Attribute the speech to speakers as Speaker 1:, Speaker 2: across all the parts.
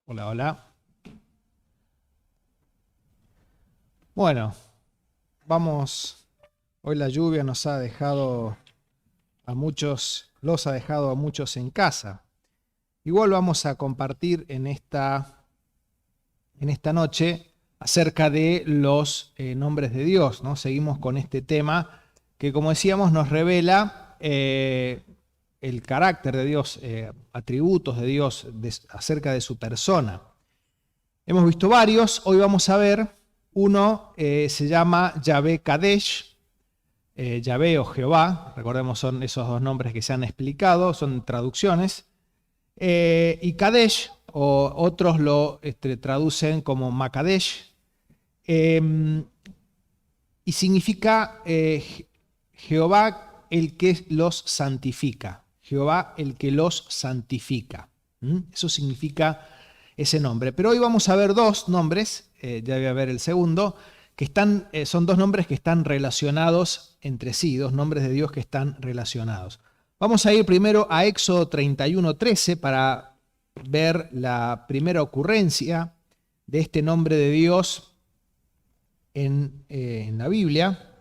Speaker 1: Hola, hola. Bueno, vamos. Hoy la lluvia nos ha dejado a muchos, los ha dejado a muchos en casa. Igual vamos a compartir en esta noche acerca de los nombres de Dios, ¿no? Seguimos con este tema que, como decíamos, nos revela el carácter de Dios, atributos de Dios acerca de su persona. Hemos visto varios, hoy vamos a ver uno, se llama Yahvé Kadesh, Yahvé o Jehová, recordemos son esos dos nombres que se han explicado, son traducciones, y Kadesh, o otros lo traducen como Makadesh, y significa Jehová el que los santifica, Jehová el que los santifica. Eso significa ese nombre. Pero hoy vamos a ver dos nombres, ya voy a ver el segundo, que son dos nombres que están relacionados entre sí, dos nombres de Dios que están relacionados. Vamos a ir primero a Éxodo 31:13 para ver la primera ocurrencia de este nombre de Dios en la Biblia.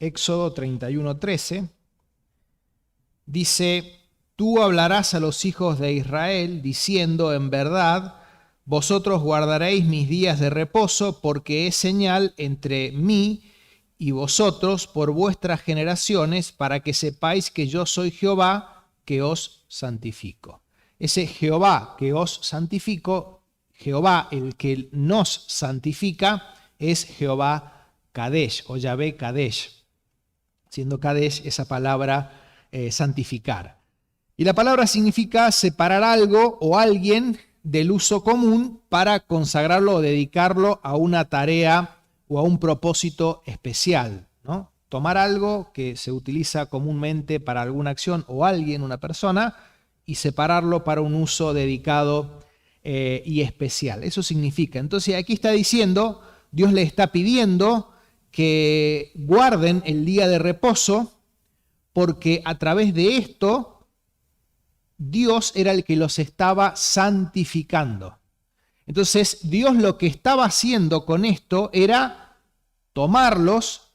Speaker 1: Éxodo 31:13 dice: Tú hablarás a los hijos de Israel, diciendo, en verdad, vosotros guardaréis mis días de reposo, porque es señal entre mí y vosotros por vuestras generaciones, para que sepáis que yo soy Jehová, que os santifico. Ese Jehová que os santifico, Jehová el que nos santifica, es Jehová Kadesh o Yahvé Kadesh, siendo Kadesh esa palabra santificar. Y la palabra significa separar algo o alguien del uso común para consagrarlo o dedicarlo a una tarea o a un propósito especial, ¿no? Tomar algo que se utiliza comúnmente para alguna acción o alguien, una persona, y separarlo para un uso dedicado y especial. Eso significa. Entonces aquí está diciendo, Dios le está pidiendo que guarden el día de reposo, porque a través de esto Dios era el que los estaba santificando. Entonces, Dios lo que estaba haciendo con esto era tomarlos,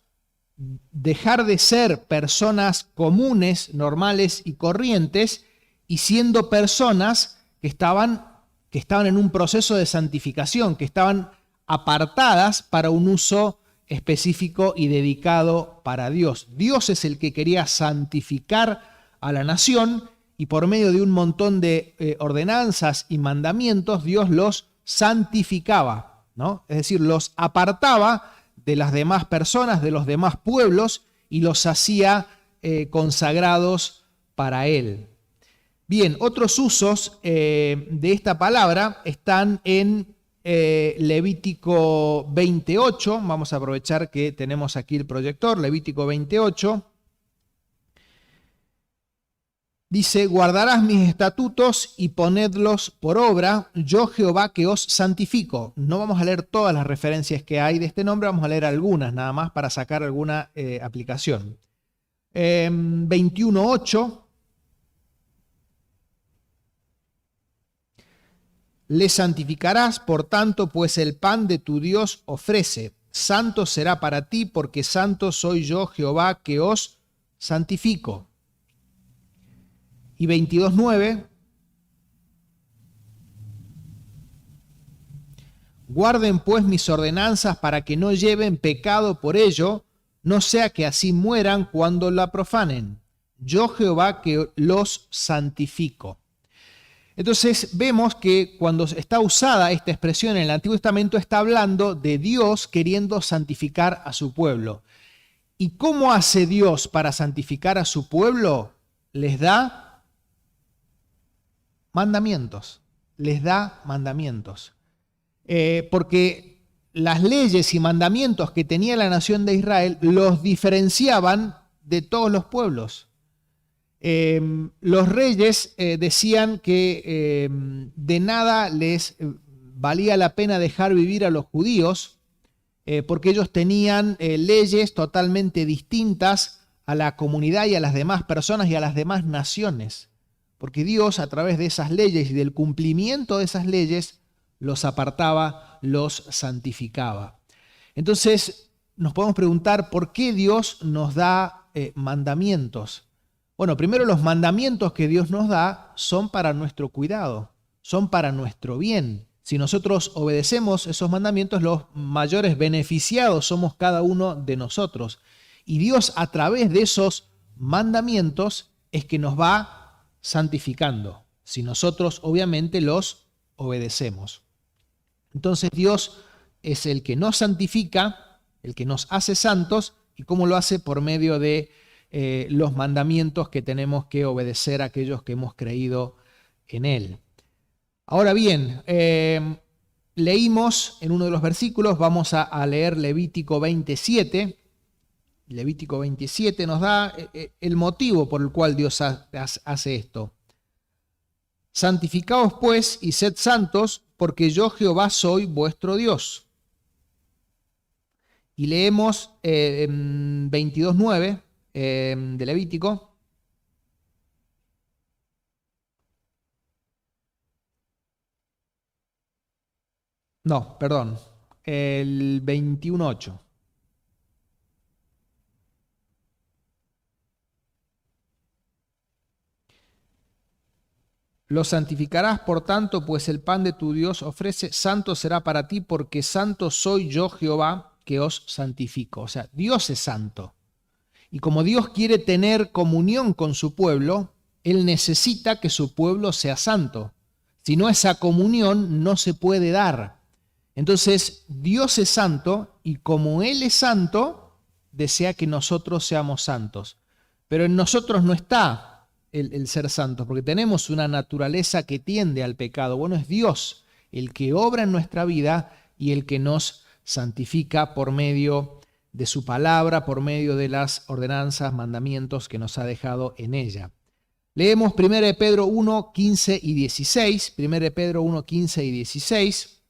Speaker 1: dejar de ser personas comunes, normales y corrientes, y siendo personas que estaban en un proceso de santificación, que estaban apartadas para un uso específico y dedicado para Dios. Dios es el que quería santificar a la nación, y por medio de un montón de ordenanzas y mandamientos, Dios los santificaba, ¿no? Es decir, los apartaba de las demás personas, de los demás pueblos, y los hacía consagrados para Él. Bien, otros usos de esta palabra están en Levítico 28. Vamos a aprovechar que tenemos aquí el proyector, Levítico 28. Dice, guardarás mis estatutos y ponedlos por obra, yo Jehová que os santifico. No vamos a leer todas las referencias que hay de este nombre, vamos a leer algunas nada más para sacar alguna aplicación. 21:8. Le santificarás, por tanto, pues el pan de tu Dios ofrece. Santo será para ti, porque santo soy yo Jehová que os santifico. Y 22:9, guarden pues mis ordenanzas para que no lleven pecado por ello, no sea que así mueran cuando la profanen. Yo Jehová que los santifico. Entonces vemos que cuando está usada esta expresión en el Antiguo Testamento está hablando de Dios queriendo santificar a su pueblo. ¿Y cómo hace Dios para santificar a su pueblo? Les da mandamientos, les da mandamientos. Porque las leyes y mandamientos que tenía la nación de Israel los diferenciaban de todos los pueblos. Los reyes decían que de nada les valía la pena dejar vivir a los judíos, porque ellos tenían leyes totalmente distintas a la comunidad y a las demás personas y a las demás naciones. porque Dios a través de esas leyes y del cumplimiento de esas leyes los apartaba, los santificaba. Entonces nos podemos preguntar por qué Dios nos da mandamientos. Bueno, primero los mandamientos que Dios nos da son para nuestro cuidado, son para nuestro bien. Si nosotros obedecemos esos mandamientos, los mayores beneficiados somos cada uno de nosotros. Y Dios a través de esos mandamientos es que nos va santificando, si nosotros obviamente los obedecemos. Entonces Dios es el que nos santifica, el que nos hace santos, y cómo lo hace por medio de los mandamientos que tenemos que obedecer a aquellos que hemos creído en Él. Ahora bien, leímos en uno de los versículos, vamos a leer Levítico 27. Levítico 27 nos da el motivo por el cual Dios hace esto. Santificaos pues y sed santos, porque yo Jehová soy vuestro Dios. Y leemos 22:9 de Levítico. No, perdón, el 21:8. Lo santificarás, por tanto, pues el pan de tu Dios ofrece, santo será para ti, porque santo soy yo Jehová, que os santifico. O sea, Dios es santo. Y como Dios quiere tener comunión con su pueblo, Él necesita que su pueblo sea santo. Si no, esa comunión no se puede dar. Entonces, Dios es santo y como Él es santo, desea que nosotros seamos santos. Pero en nosotros no está el ser santos, porque tenemos una naturaleza que tiende al pecado. Bueno, es Dios el que obra en nuestra vida y el que nos santifica por medio de su palabra, por medio de las ordenanzas, mandamientos que nos ha dejado en ella. Leemos 1 Pedro 1, 15 y 16. 1 Pedro 1, 15 y 16.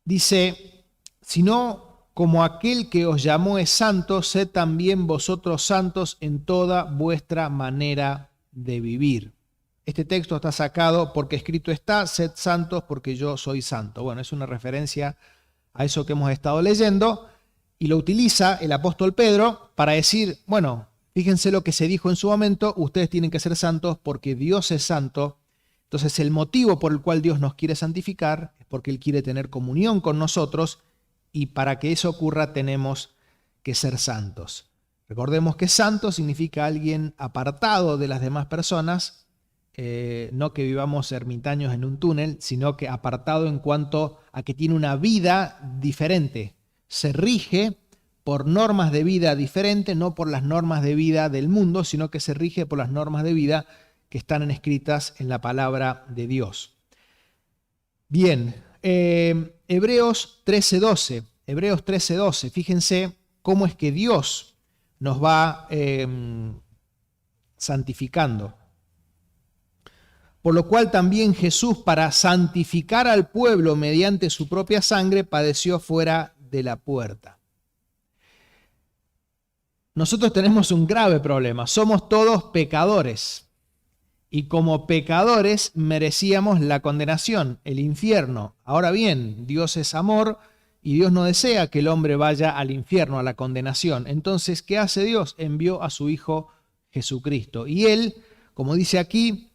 Speaker 1: Dice, sino como aquel que os llamó es santo, sed también vosotros santos en toda vuestra manera de vivir. Este texto está sacado porque escrito está, sed santos porque yo soy santo. Bueno, es una referencia a eso que hemos estado leyendo y lo utiliza el apóstol Pedro para decir, bueno, fíjense lo que se dijo en su momento, ustedes tienen que ser santos porque Dios es santo. Entonces el motivo por el cual Dios nos quiere santificar es porque Él quiere tener comunión con nosotros y para que eso ocurra tenemos que ser santos. Recordemos que santo significa alguien apartado de las demás personas, no que vivamos ermitaños en un túnel, sino que apartado en cuanto a que tiene una vida diferente. Se rige por normas de vida diferentes, no por las normas de vida del mundo, sino que se rige por las normas de vida que están escritas en la palabra de Dios. Bien, Hebreos 13:12. Hebreos 13:12. Fíjense cómo es que Dios nos va santificando. Por lo cual también Jesús, para santificar al pueblo mediante su propia sangre, padeció fuera de la puerta. Nosotros tenemos un grave problema. Somos todos pecadores. Y como pecadores merecíamos la condenación, el infierno. Ahora bien, Dios es amor y Dios no desea que el hombre vaya al infierno, a la condenación. Entonces, ¿qué hace Dios? Envió a su Hijo Jesucristo. Y Él, como dice aquí,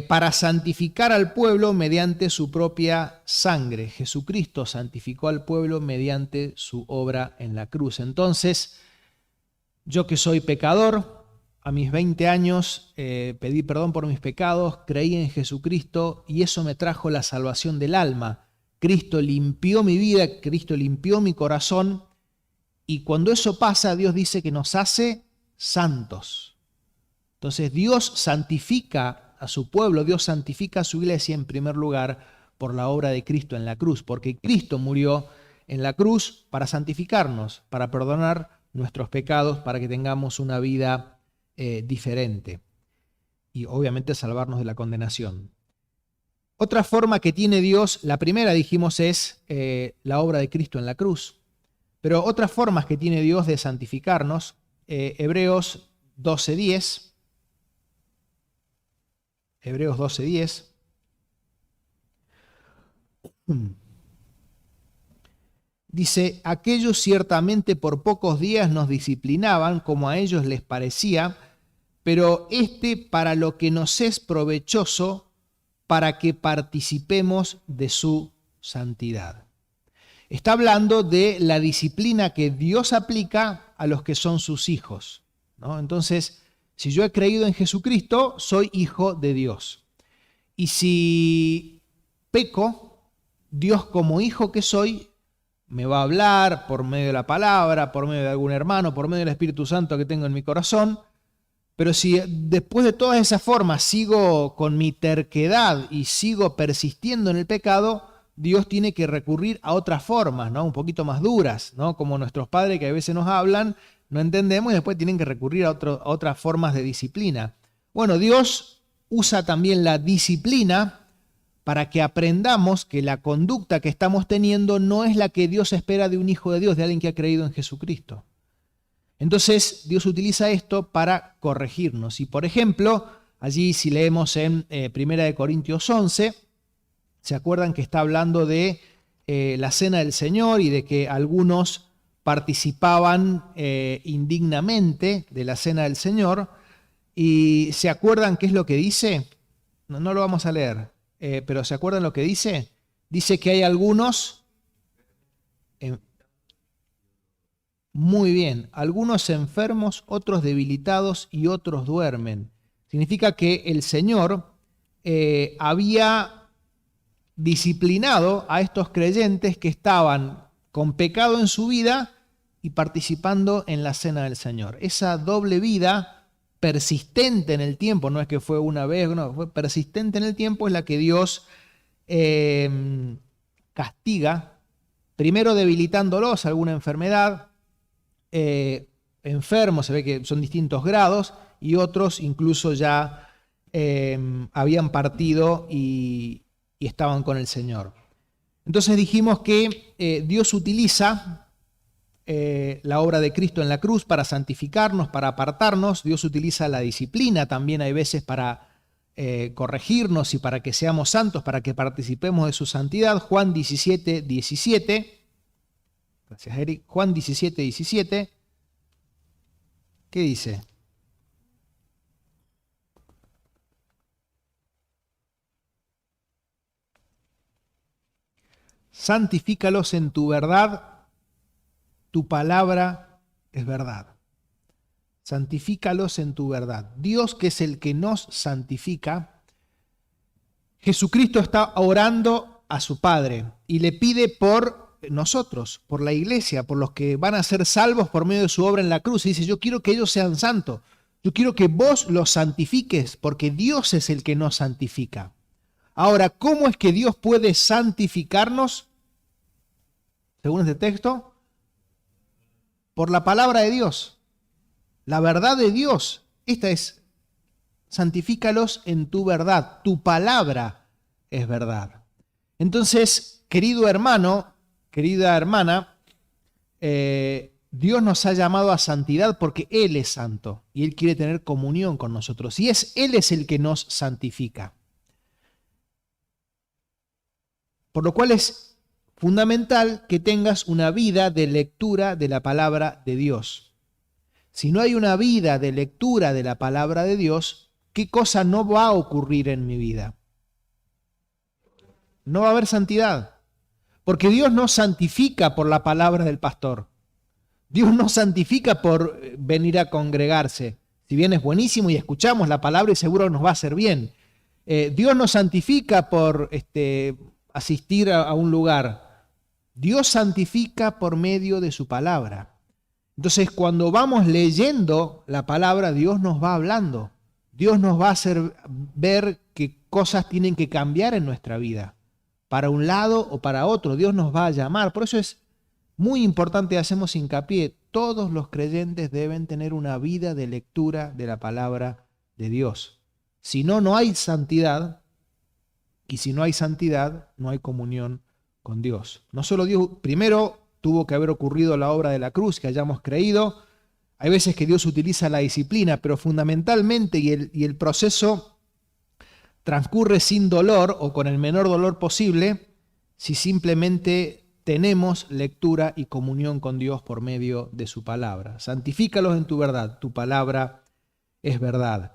Speaker 1: para santificar al pueblo mediante su propia sangre. Jesucristo santificó al pueblo mediante su obra en la cruz. Entonces, yo que soy pecador, a mis 20 años pedí perdón por mis pecados, creí en Jesucristo y eso me trajo la salvación del alma. Cristo limpió mi vida, Cristo limpió mi corazón y cuando eso pasa, Dios dice que nos hace santos. Entonces Dios santifica a su pueblo, Dios santifica a su iglesia en primer lugar por la obra de Cristo en la cruz, porque Cristo murió en la cruz para santificarnos, para perdonar nuestros pecados, para que tengamos una vida diferente y obviamente salvarnos de la condenación. Otra forma que tiene Dios, la primera dijimos es la obra de Cristo en la cruz, pero otras formas que tiene Dios de santificarnos, Hebreos 12:10, Hebreos 12:10. Dice, aquellos ciertamente por pocos días nos disciplinaban como a ellos les parecía, pero para lo que nos es provechoso, para que participemos de su santidad. Está hablando de la disciplina que Dios aplica a los que son sus hijos, ¿no? Entonces, si yo he creído en Jesucristo, soy hijo de Dios. Y si peco, Dios como hijo que soy, me va a hablar por medio de la palabra, por medio de algún hermano, por medio del Espíritu Santo que tengo en mi corazón. Pero si después de todas esas formas sigo con mi terquedad y sigo persistiendo en el pecado, Dios tiene que recurrir a otras formas, ¿no? Un poquito más duras, ¿no? Como nuestros padres que a veces nos hablan, no entendemos y después tienen que recurrir a otras formas de disciplina. Bueno, Dios usa también la disciplina para que aprendamos que la conducta que estamos teniendo no es la que Dios espera de un hijo de Dios, de alguien que ha creído en Jesucristo. Entonces, Dios utiliza esto para corregirnos. Y, por ejemplo, allí si leemos en 1 Corintios 11, ¿se acuerdan que está hablando de la cena del Señor y de que algunos participaban indignamente de la cena del Señor? ¿Y se acuerdan qué es lo que dice? No lo vamos a leer. Pero ¿se acuerdan lo que dice? Dice que hay algunos, muy bien, algunos enfermos, otros debilitados y otros duermen. Significa que el Señor había disciplinado a estos creyentes que estaban con pecado en su vida y participando en la cena del Señor. Esa doble vida persistente en el tiempo, no es que fue una vez, no, fue persistente en el tiempo, es la que Dios castiga, primero debilitándolos, alguna enfermedad, enfermos, se ve que son distintos grados, y otros incluso ya habían partido y estaban con el Señor. Entonces dijimos que Dios utiliza la obra de Cristo en la cruz para santificarnos, para apartarnos. Dios utiliza la disciplina también hay veces para corregirnos y para que seamos santos, para que participemos de su santidad. Juan 17:17. Gracias, Eric. Juan 17:17. ¿Qué dice? Santifícalos en tu verdad. Tu palabra es verdad. Santifícalos en tu verdad. Dios, que es el que nos santifica, Jesucristo está orando a su Padre y le pide por nosotros, por la iglesia, por los que van a ser salvos por medio de su obra en la cruz. Y dice, yo quiero que ellos sean santos. Yo quiero que vos los santifiques, porque Dios es el que nos santifica. Ahora, ¿cómo es que Dios puede santificarnos? Según este texto, por la palabra de Dios, la verdad de Dios. Esta es, santifícalos en tu verdad, tu palabra es verdad. Entonces, querido hermano, querida hermana, Dios nos ha llamado a santidad porque Él es santo y Él quiere tener comunión con nosotros. Y Él es el que nos santifica. Por lo cual es fundamental que tengas una vida de lectura de la palabra de Dios. Si no hay una vida de lectura de la palabra de Dios, ¿qué cosa no va a ocurrir en mi vida? No va a haber santidad. Porque Dios no santifica por la palabra del pastor. Dios no santifica por venir a congregarse. Si bien es buenísimo y escuchamos la palabra y seguro nos va a hacer bien. Dios no santifica por asistir a un lugar. Dios santifica por medio de su palabra. Entonces, cuando vamos leyendo la palabra, Dios nos va hablando. Dios nos va a hacer ver qué cosas tienen que cambiar en nuestra vida, para un lado o para otro. Dios nos va a llamar. Por eso es muy importante, hacemos hincapié, todos los creyentes deben tener una vida de lectura de la palabra de Dios. Si no, no hay santidad, y si no hay santidad, no hay comunión con Dios. No solo Dios, primero tuvo que haber ocurrido la obra de la cruz, que hayamos creído. Hay veces que Dios utiliza la disciplina, pero fundamentalmente y el proceso transcurre sin dolor o con el menor dolor posible si simplemente tenemos lectura y comunión con Dios por medio de su palabra. Santifícalos en tu verdad, tu palabra es verdad.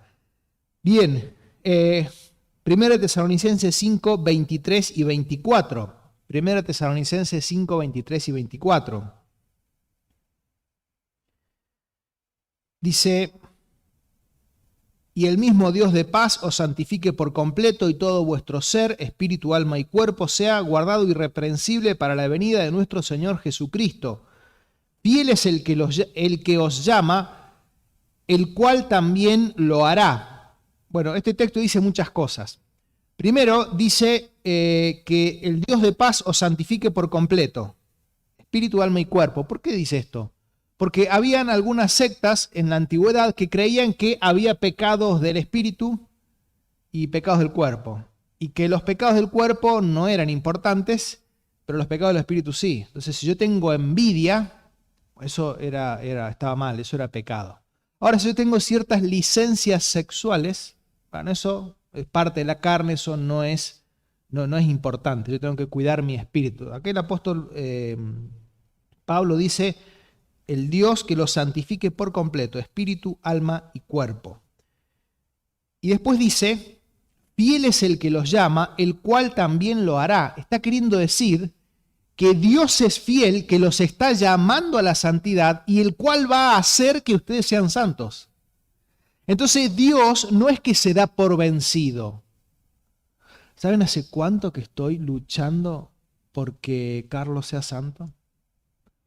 Speaker 1: Bien, 1 Tesalonicenses 5, 23 y 24. 1 Tesalonicenses 5, 23 y 24. Dice: y el mismo Dios de paz os santifique por completo, y todo vuestro ser, espíritu, alma y cuerpo sea guardado irreprensible para la venida de nuestro Señor Jesucristo. Fiel es el que os llama, el cual también lo hará. Bueno, este texto dice muchas cosas. Primero dice que el Dios de paz os santifique por completo, espíritu, alma y cuerpo. ¿Por qué dice esto? Porque habían algunas sectas en la antigüedad que creían que había pecados del espíritu y pecados del cuerpo, y que los pecados del cuerpo no eran importantes, pero los pecados del espíritu sí. Entonces, si yo tengo envidia, eso estaba mal, eso era pecado. Ahora, si yo tengo ciertas licencias sexuales, bueno, eso es parte de la carne, eso no es importante. Yo tengo que cuidar mi espíritu. Aquí el apóstol Pablo dice: el Dios que los santifique por completo, espíritu, alma y cuerpo. Y después dice: fiel es el que los llama, el cual también lo hará. Está queriendo decir que Dios es fiel, que los está llamando a la santidad y el cual va a hacer que ustedes sean santos. Entonces Dios no es que se da por vencido. ¿Saben hace cuánto que estoy luchando porque Carlos sea santo?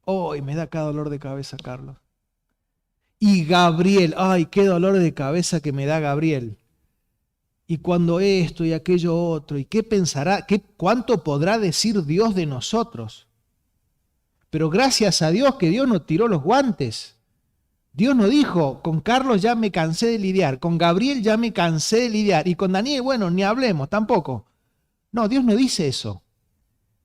Speaker 1: ¡Ay, me da cada dolor de cabeza, Carlos! Y Gabriel, ¡ay, qué dolor de cabeza que me da Gabriel! Y cuando esto y aquello otro, ¿y qué pensará? ¿Cuánto podrá decir Dios de nosotros? Pero gracias a Dios que Dios nos tiró los guantes. Dios nos dijo: con Carlos ya me cansé de lidiar, con Gabriel ya me cansé de lidiar, y con Daniel, bueno, ni hablemos tampoco. No, Dios no dice eso.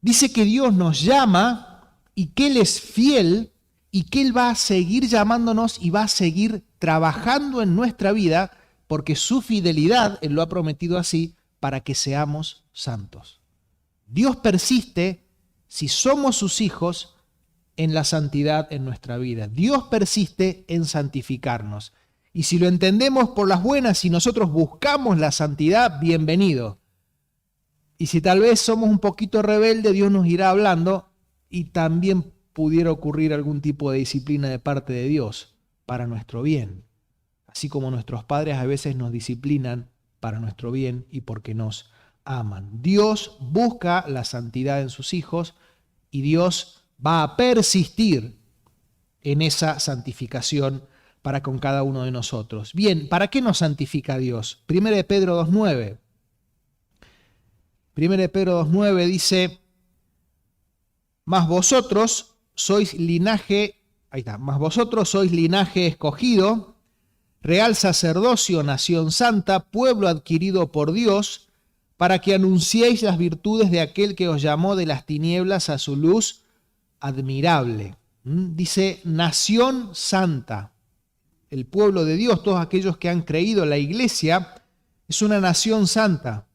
Speaker 1: Dice que Dios nos llama y que Él es fiel y que Él va a seguir llamándonos y va a seguir trabajando en nuestra vida, porque su fidelidad, Él lo ha prometido así, para que seamos santos. Dios persiste, si somos sus hijos, en la santidad en nuestra vida. Dios persiste en santificarnos. Y si lo entendemos por las buenas, si nosotros buscamos la santidad, bienvenido. Y si tal vez somos un poquito rebeldes, Dios nos irá hablando, y también pudiera ocurrir algún tipo de disciplina de parte de Dios para nuestro bien. Así como nuestros padres a veces nos disciplinan para nuestro bien y porque nos aman. Dios busca la santidad en sus hijos y Dios va a persistir en esa santificación para con cada uno de nosotros. Bien, ¿para qué nos santifica Dios? 1 Pedro 2.9. 1 Pedro 2.9 dice: mas vosotros sois linaje escogido, real sacerdocio, nación santa, pueblo adquirido por Dios, para que anunciéis las virtudes de aquel que os llamó de las tinieblas a su luz admirable. Dice nación santa. El pueblo de Dios, todos aquellos que han creído, la iglesia, es una nación santa.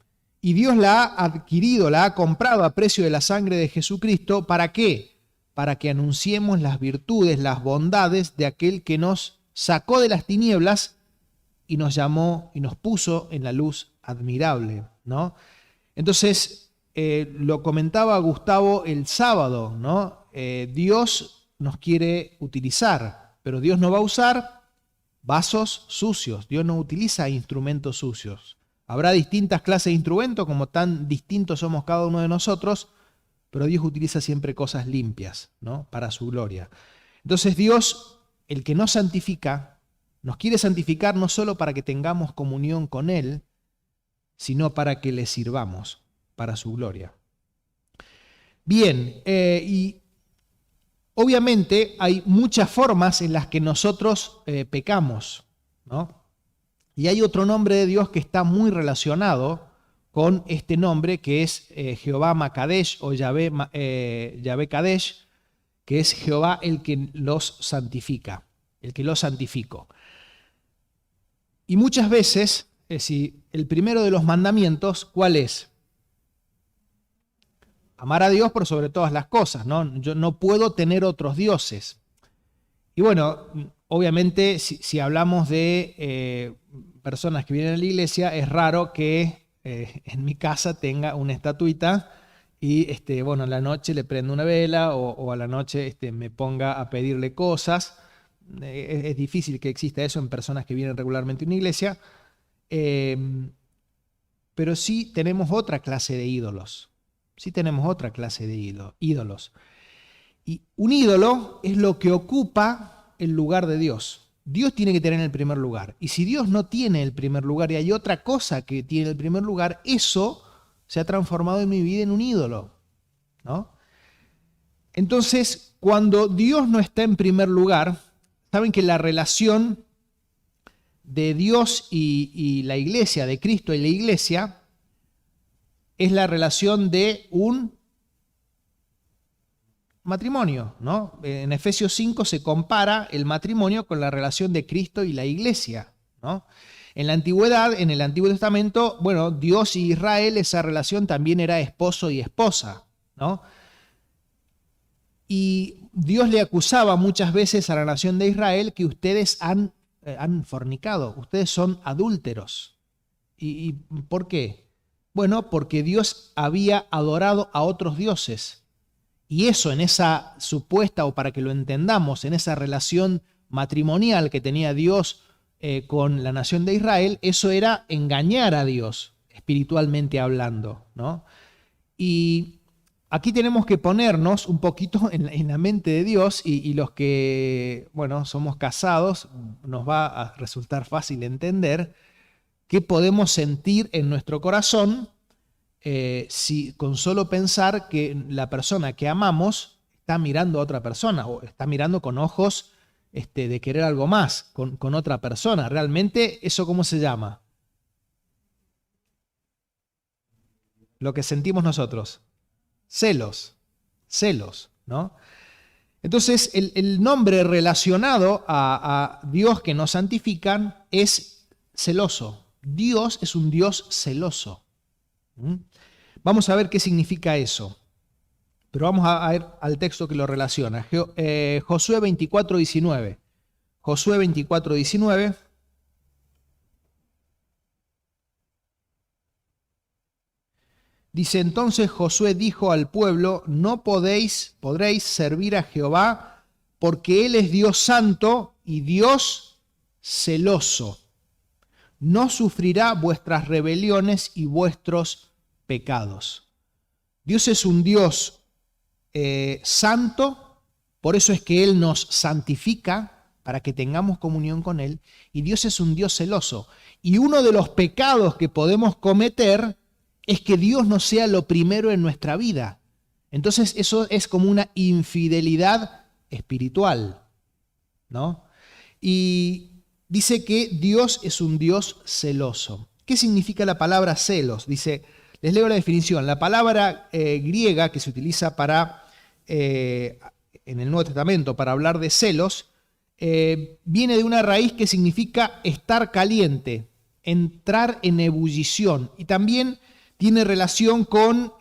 Speaker 1: Y Dios la ha adquirido, la ha comprado a precio de la sangre de Jesucristo. ¿Para qué? Para que anunciemos las virtudes, las bondades de aquel que nos sacó de las tinieblas y nos llamó y nos puso en la luz admirable, ¿no? Entonces, lo comentaba Gustavo el sábado, ¿no? Dios nos quiere utilizar, pero Dios no va a usar vasos sucios. Dios no utiliza instrumentos sucios. Habrá distintas clases de instrumentos, como tan distintos somos cada uno de nosotros, pero Dios utiliza siempre cosas limpias, ¿no? Para su gloria. Entonces Dios, el que nos santifica, nos quiere santificar no solo para que tengamos comunión con Él, sino para que le sirvamos para su gloria. Bien, y obviamente hay muchas formas en las que nosotros pecamos, ¿no? Y hay otro nombre de Dios que está muy relacionado con este nombre, que es Jehová Makadesh o Yahvé Kadesh, que es Jehová el que los santifica, el que los santificó. Y muchas veces si el primero de los mandamientos, ¿cuál es? Amar a Dios por sobre todas las cosas, ¿no? Yo no puedo tener otros dioses. Y bueno, obviamente si hablamos de personas que vienen a la iglesia, es raro que en mi casa tenga una estatuita y bueno, a la noche le prendo una vela o a la noche me ponga a pedirle cosas. Es difícil que exista eso en personas que vienen regularmente a una iglesia, eh, pero sí tenemos otra clase de ídolos. Sí tenemos otra clase de ídolos. Y un ídolo es lo que ocupa el lugar de Dios. Dios tiene que tener el primer lugar. Y si Dios no tiene el primer lugar y hay otra cosa que tiene el primer lugar, eso se ha transformado en mi vida en un ídolo, ¿no? Entonces, cuando Dios no está en primer lugar, saben que la relación de Dios y la iglesia, de Cristo y la iglesia, es la relación de un matrimonio, ¿no? En Efesios 5 se compara el matrimonio con la relación de Cristo y la iglesia, ¿no? En la antigüedad, en el Antiguo Testamento, bueno, Dios y Israel, esa relación también era esposo y esposa, ¿no? Y Dios le acusaba muchas veces a la nación de Israel que ustedes han fornicado, ustedes son adúlteros. ¿Y por qué? Bueno, porque Dios había adorado a otros dioses. Y eso en esa supuesta, o para que lo entendamos, en esa relación matrimonial que tenía Dios con la nación de Israel, eso era engañar a Dios, espiritualmente hablando, ¿no? Y aquí tenemos que ponernos un poquito en la mente de Dios y los que, bueno, somos casados, nos va a resultar fácil entender qué podemos sentir en nuestro corazón si con solo pensar que la persona que amamos está mirando a otra persona o está mirando con ojos de querer algo más con otra persona. Realmente, ¿eso cómo se llama? Lo que sentimos nosotros. Celos. Celos, ¿no? Entonces, el nombre relacionado a Dios que nos santifican es celoso. Dios es un Dios celoso. ¿Mm? Vamos a ver qué significa eso. Pero vamos a ir al texto que lo relaciona. Josué 24:19. Josué 24:19. Dice, entonces Josué dijo al pueblo, no podréis servir a Jehová, porque Él es Dios santo y Dios celoso. No sufrirá vuestras rebeliones y vuestros pecados. Dios es un Dios santo, por eso es que Él nos santifica para que tengamos comunión con Él, y Dios es un Dios celoso. Y uno de los pecados que podemos cometer es que Dios no sea lo primero en nuestra vida. Entonces eso es como una infidelidad espiritual, ¿no? Y dice que Dios es un Dios celoso. ¿Qué significa la palabra celos? Dice, les leo la definición. La palabra griega que se utiliza en el Nuevo Testamento para hablar de celos, viene de una raíz que significa estar caliente, entrar en ebullición, y también tiene relación con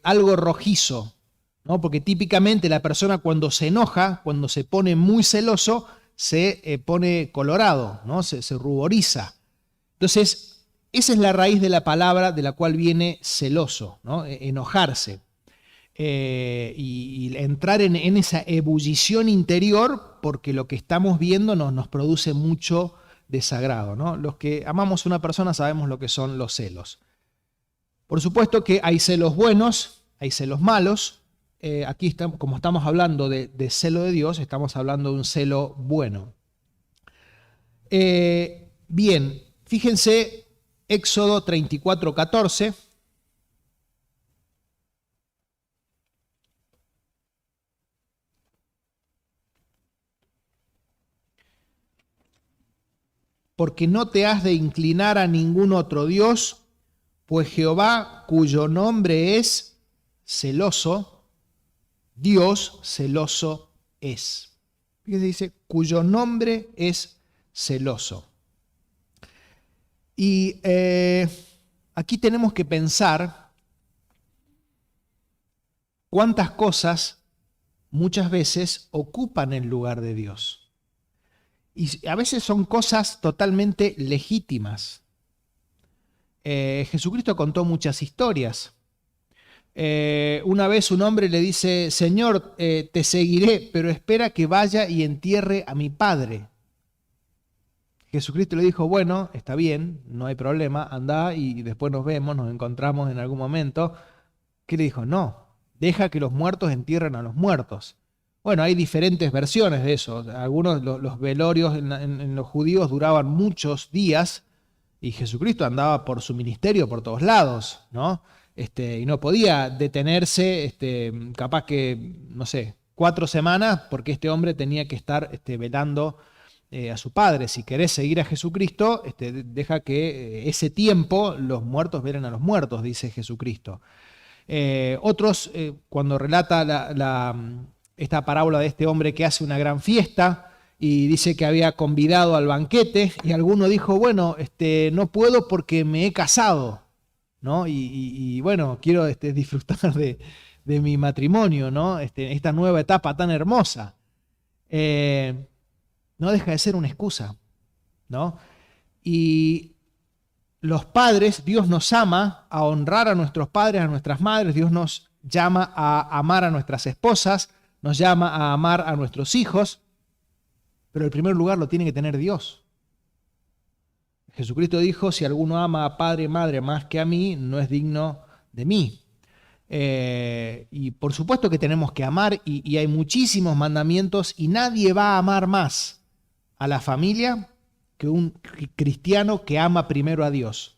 Speaker 1: algo rojizo, ¿no? Porque típicamente la persona cuando se enoja, cuando se pone muy celoso, se pone colorado, ¿no? Se ruboriza. Entonces, esa es la raíz de la palabra de la cual viene celoso, ¿no? Enojarse. Y entrar en esa ebullición interior, porque lo que estamos viendo nos produce mucho desagrado, ¿no? Los que amamos a una persona sabemos lo que son los celos. Por supuesto que hay celos buenos, hay celos malos. Aquí como estamos hablando de celo de Dios, estamos hablando de un celo bueno. Bien, fíjense Éxodo 34:14. Porque no te has de inclinar a ningún otro Dios, pues Jehová, cuyo nombre es celoso, Dios celoso es. Fíjense, dice, cuyo nombre es celoso. Y aquí tenemos que pensar cuántas cosas muchas veces ocupan el lugar de Dios. Y a veces son cosas totalmente legítimas. Jesucristo contó muchas historias. Una vez un hombre le dice, Señor, te seguiré, pero espera que vaya y entierre a mi padre. Jesucristo le dijo, bueno, está bien, no hay problema, anda y después nos vemos, nos encontramos en algún momento. ¿Qué le dijo? No, deja que los muertos entierren a los muertos. Bueno, hay diferentes versiones de eso. Algunos, los velorios en los judíos duraban muchos días y Jesucristo andaba por su ministerio por todos lados, ¿no? Y no podía detenerse, capaz que, no sé, 4 semanas, porque este hombre tenía que estar velando a su padre. Si querés seguir a Jesucristo, deja que ese tiempo los muertos velen a los muertos, dice Jesucristo. Otros, cuando relata esta parábola de este hombre que hace una gran fiesta y dice que había convidado al banquete, y alguno dijo, bueno, no puedo porque me he casado, ¿no? Y bueno, quiero disfrutar de mi matrimonio, ¿no? Esta nueva etapa tan hermosa. No deja de ser una excusa, ¿no? Y los padres, Dios nos ama a honrar a nuestros padres, a nuestras madres, Dios nos llama a amar a nuestras esposas, nos llama a amar a nuestros hijos, pero el primer lugar lo tiene que tener Dios. Jesucristo dijo, si alguno ama a padre y madre más que a mí, no es digno de mí. Y por supuesto que tenemos que amar y hay muchísimos mandamientos y nadie va a amar más a la familia que un cristiano que ama primero a Dios.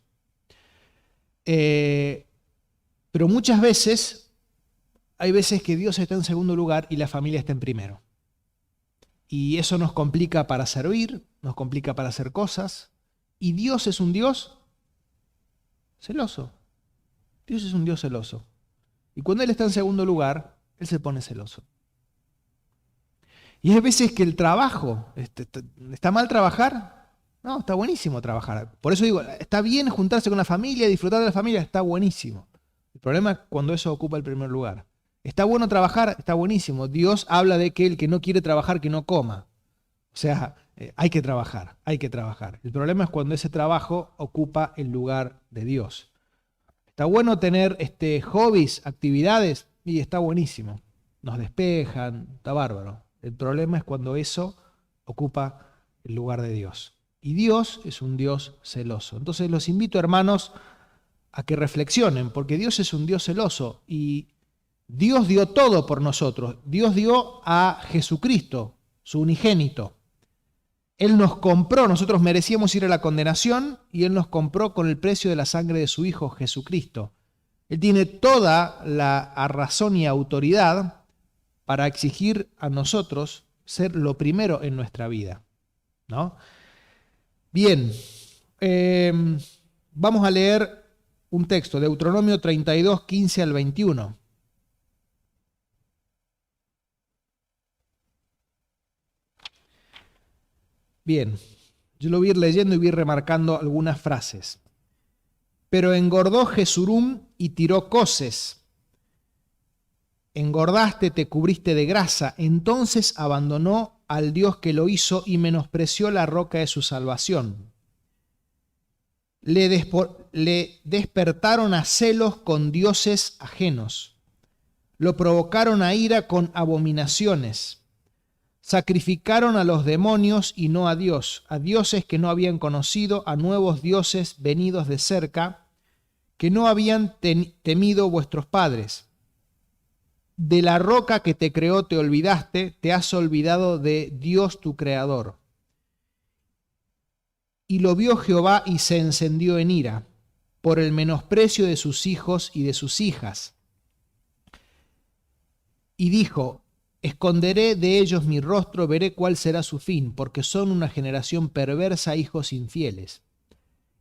Speaker 1: Pero muchas veces, hay veces que Dios está en segundo lugar y la familia está en primero. Y eso nos complica para servir, nos complica para hacer cosas. Y Dios es un Dios celoso. Dios es un Dios celoso. Y cuando Él está en segundo lugar, Él se pone celoso. Y hay veces que el trabajo, ¿está mal trabajar? No, está buenísimo trabajar. Por eso digo, está bien juntarse con la familia, disfrutar de la familia, está buenísimo. El problema es cuando eso ocupa el primer lugar. Está bueno trabajar, está buenísimo. Dios habla de que el que no quiere trabajar, que no coma. O sea, hay que trabajar, hay que trabajar. El problema es cuando ese trabajo ocupa el lugar de Dios. Está bueno tener hobbies, actividades, y está buenísimo. Nos despejan, está bárbaro. El problema es cuando eso ocupa el lugar de Dios. Y Dios es un Dios celoso. Entonces los invito, hermanos, a que reflexionen, porque Dios es un Dios celoso y Dios dio todo por nosotros. Dios dio a Jesucristo, su unigénito. Él nos compró, nosotros merecíamos ir a la condenación y Él nos compró con el precio de la sangre de su Hijo Jesucristo. Él tiene toda la razón y autoridad para exigir a nosotros ser lo primero en nuestra vida, ¿no? Bien, vamos a leer un texto, Deuteronomio 32, 15 al 21. Bien, yo lo voy a ir leyendo y voy a ir remarcando algunas frases. Pero engordó Jesurum y tiró coces. Engordaste, te cubriste de grasa. Entonces abandonó al Dios que lo hizo y menospreció la roca de su salvación. Le despertaron a celos con dioses ajenos. Lo provocaron a ira con abominaciones. Sacrificaron a los demonios y no a Dios, a dioses que no habían conocido, a nuevos dioses venidos de cerca, que no habían temido vuestros padres. De la roca que te creó te olvidaste, te has olvidado de Dios tu creador. Y lo vio Jehová y se encendió en ira, por el menosprecio de sus hijos y de sus hijas. Y dijo, esconderé de ellos mi rostro, veré cuál será su fin, porque son una generación perversa, hijos infieles.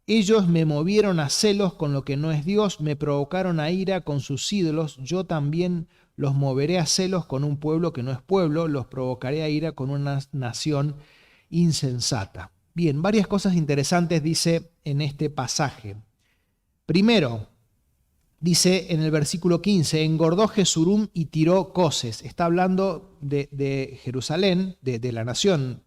Speaker 1: Ellos me movieron a celos con lo que no es Dios, me provocaron a ira con sus ídolos, yo también los moveré a celos con un pueblo que no es pueblo, los provocaré a ira con una nación insensata. Bien, varias cosas interesantes dice en este pasaje. Primero, dice en el versículo 15, engordó Jesurum y tiró coces. Está hablando de Jerusalén, de la nación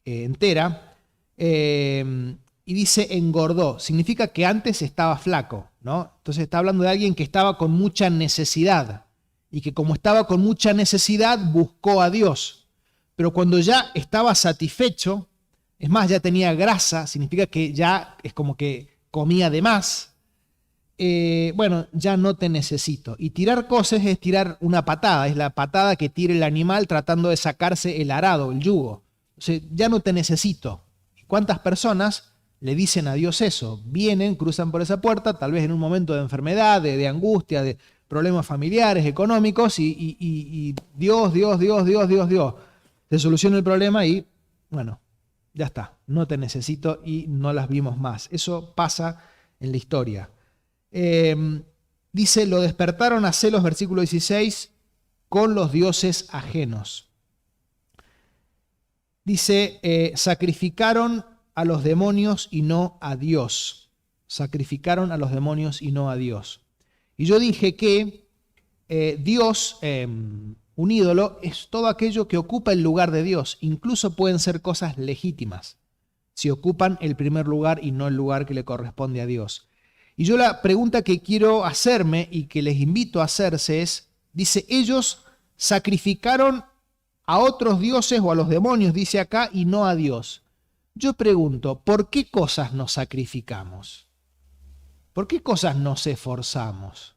Speaker 1: entera, y dice engordó. Significa que antes estaba flaco, ¿no? Entonces está hablando de alguien que estaba con mucha necesidad y que como estaba con mucha necesidad buscó a Dios. Pero cuando ya estaba satisfecho, es más, ya tenía grasa, significa que ya es como que comía de más. Bueno, ya no te necesito. Y tirar coces es tirar una patada, es la patada que tira el animal tratando de sacarse el arado, el yugo. O sea, ya no te necesito. ¿Cuántas personas le dicen a Dios eso? Vienen, cruzan por esa puerta, tal vez en un momento de enfermedad, de angustia, de problemas familiares, económicos, y Dios, Dios, Dios, Dios, Dios, Dios. Se soluciona el problema y, bueno, ya está, no te necesito y no las vimos más. Eso pasa en la historia. Dice, lo despertaron a celos, versículo 16, con los dioses ajenos. Dice, sacrificaron a los demonios y no a Dios. Sacrificaron a los demonios y no a Dios. Y yo dije que Dios, un ídolo, es todo aquello que ocupa el lugar de Dios. Incluso pueden ser cosas legítimas, si ocupan el primer lugar y no el lugar que le corresponde a Dios. Y yo la pregunta que quiero hacerme y que les invito a hacerse es, dice, ellos sacrificaron a otros dioses o a los demonios, dice acá, y no a Dios. Yo pregunto, ¿por qué cosas nos sacrificamos? ¿Por qué cosas nos esforzamos?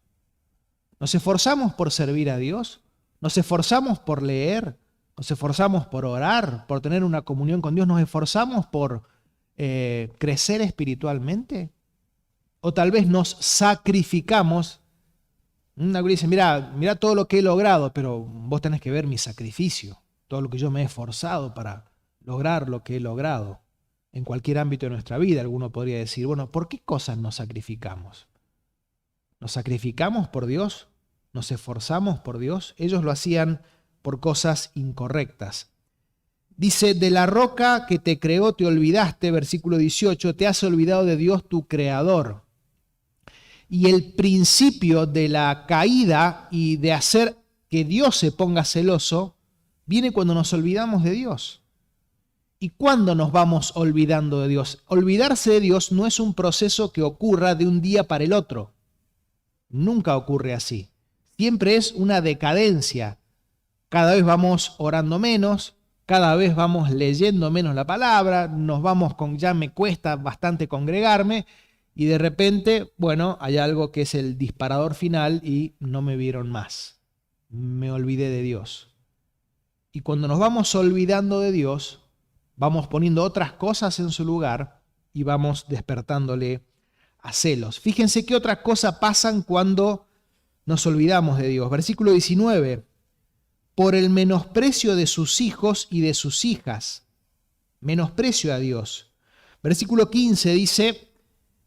Speaker 1: ¿Nos esforzamos por servir a Dios? ¿Nos esforzamos por leer? ¿Nos esforzamos por orar? ¿Por tener una comunión con Dios? ¿Nos esforzamos por crecer espiritualmente? O tal vez nos sacrificamos. Una dice, mira todo lo que he logrado, pero vos tenés que ver mi sacrificio, todo lo que yo me he esforzado para lograr lo que he logrado. En cualquier ámbito de nuestra vida, alguno podría decir, bueno, ¿por qué cosas nos sacrificamos? ¿Nos sacrificamos por Dios? ¿Nos esforzamos por Dios? Ellos lo hacían por cosas incorrectas. Dice, de la roca que te creó te olvidaste, versículo 18, te has olvidado de Dios tu creador. Y el principio de la caída y de hacer que Dios se ponga celoso viene cuando nos olvidamos de Dios. ¿Y cuándo nos vamos olvidando de Dios? Olvidarse de Dios no es un proceso que ocurra de un día para el otro. Nunca ocurre así. Siempre es una decadencia. Cada vez vamos orando menos, cada vez vamos leyendo menos la palabra, nos vamos con ya me cuesta bastante congregarme y de repente, bueno, hay algo que es el disparador final y no me vieron más. Me olvidé de Dios. Y cuando nos vamos olvidando de Dios, vamos poniendo otras cosas en su lugar y vamos despertándole a celos. Fíjense qué otras cosas pasan cuando nos olvidamos de Dios. Versículo 19. Por el menosprecio de sus hijos y de sus hijas. Menosprecio a Dios. Versículo 15 dice,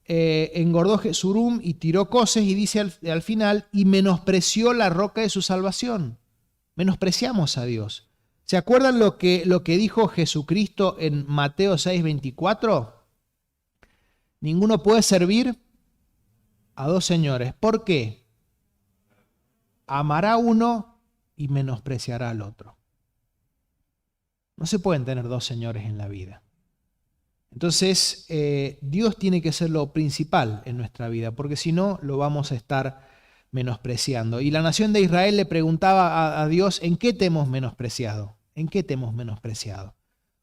Speaker 1: engordó Jesurum y tiró coces y dice al final, y menospreció la roca de su salvación. Menospreciamos a Dios. ¿Se acuerdan lo que dijo Jesucristo en Mateo 6:24? Ninguno puede servir a dos señores. ¿Por qué? Amará a uno y menospreciará al otro. No se pueden tener dos señores en la vida. Entonces, Dios tiene que ser lo principal en nuestra vida, porque si no, lo vamos a estar menospreciando. Y la nación de Israel le preguntaba a Dios, ¿en qué te hemos menospreciado? ¿En qué te hemos menospreciado?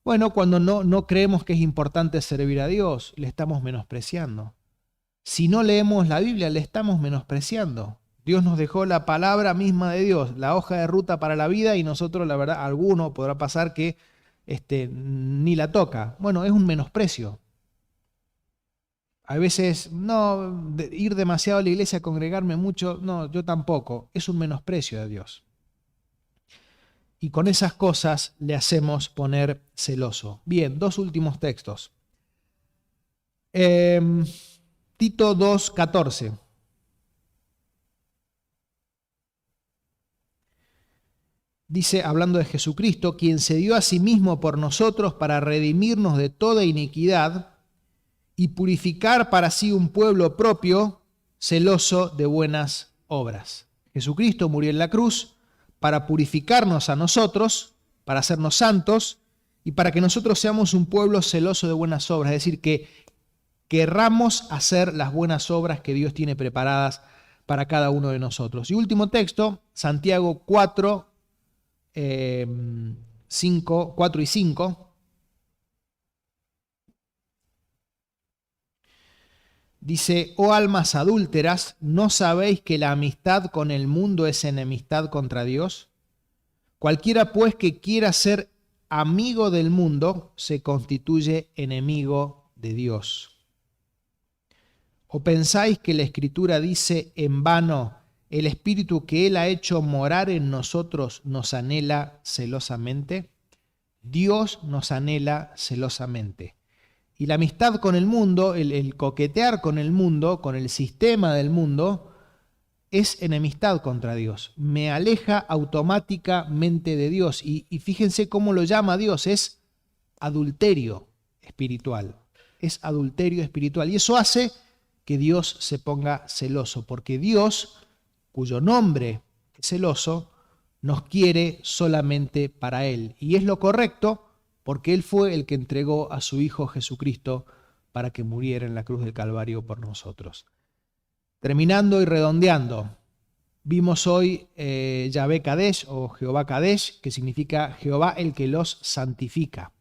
Speaker 1: Bueno, cuando no creemos que es importante servir a Dios, le estamos menospreciando. Si no leemos la Biblia, le estamos menospreciando. Dios nos dejó la palabra misma de Dios, la hoja de ruta para la vida, y nosotros, la verdad, alguno podrá pasar que ni la toca. Bueno, es un menosprecio. A veces, no, ir demasiado a la iglesia, congregarme mucho, no, yo tampoco. Es un menosprecio de Dios. Y con esas cosas le hacemos poner celoso. Bien, dos últimos textos. Tito 2:14. dice, hablando de Jesucristo, quien se dio a sí mismo por nosotros para redimirnos de toda iniquidad y purificar para sí un pueblo propio, celoso de buenas obras. Jesucristo murió en la cruz para purificarnos a nosotros, para hacernos santos y para que nosotros seamos un pueblo celoso de buenas obras, es decir, que querramos hacer las buenas obras que Dios tiene preparadas para cada uno de nosotros. Y último texto, Santiago 4, 4 y 5. Dice, oh almas adúlteras, ¿no sabéis que la amistad con el mundo es enemistad contra Dios? Cualquiera pues que quiera ser amigo del mundo se constituye enemigo de Dios. ¿O pensáis que la Escritura dice en vano, el Espíritu que Él ha hecho morar en nosotros nos anhela celosamente? Dios nos anhela celosamente. Y la amistad con el mundo, el coquetear con el mundo, con el sistema del mundo, es enemistad contra Dios. Me aleja automáticamente de Dios. Y fíjense cómo lo llama Dios, es adulterio espiritual. Es adulterio espiritual. Y eso hace que Dios se ponga celoso, porque Dios, cuyo nombre es celoso, nos quiere solamente para Él. Y es lo correcto, porque Él fue el que entregó a su Hijo Jesucristo para que muriera en la cruz del Calvario por nosotros. Terminando y redondeando, vimos hoy Yahvé Kadesh o Jehová Kadesh, que significa Jehová el que los santifica.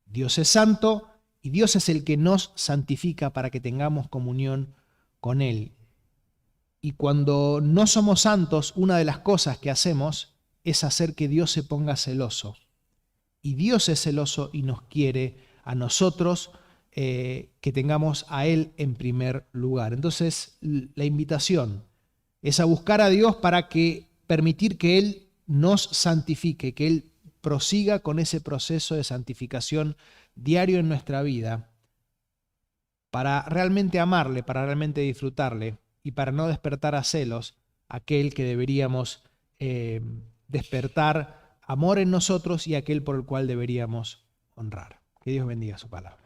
Speaker 1: Dios es santo y Dios es el que nos santifica para que tengamos comunión con Él. Y cuando no somos santos, una de las cosas que hacemos es hacer que Dios se ponga celoso. Y Dios es celoso y nos quiere a nosotros que tengamos a Él en primer lugar. Entonces, la invitación es a buscar a Dios para permitir que Él nos santifique, que Él prosiga con ese proceso de santificación diario en nuestra vida, para realmente amarle, para realmente disfrutarle y para no despertar a celos aquel que deberíamos despertar amor en nosotros y aquel por el cual deberíamos honrar. Que Dios bendiga su palabra.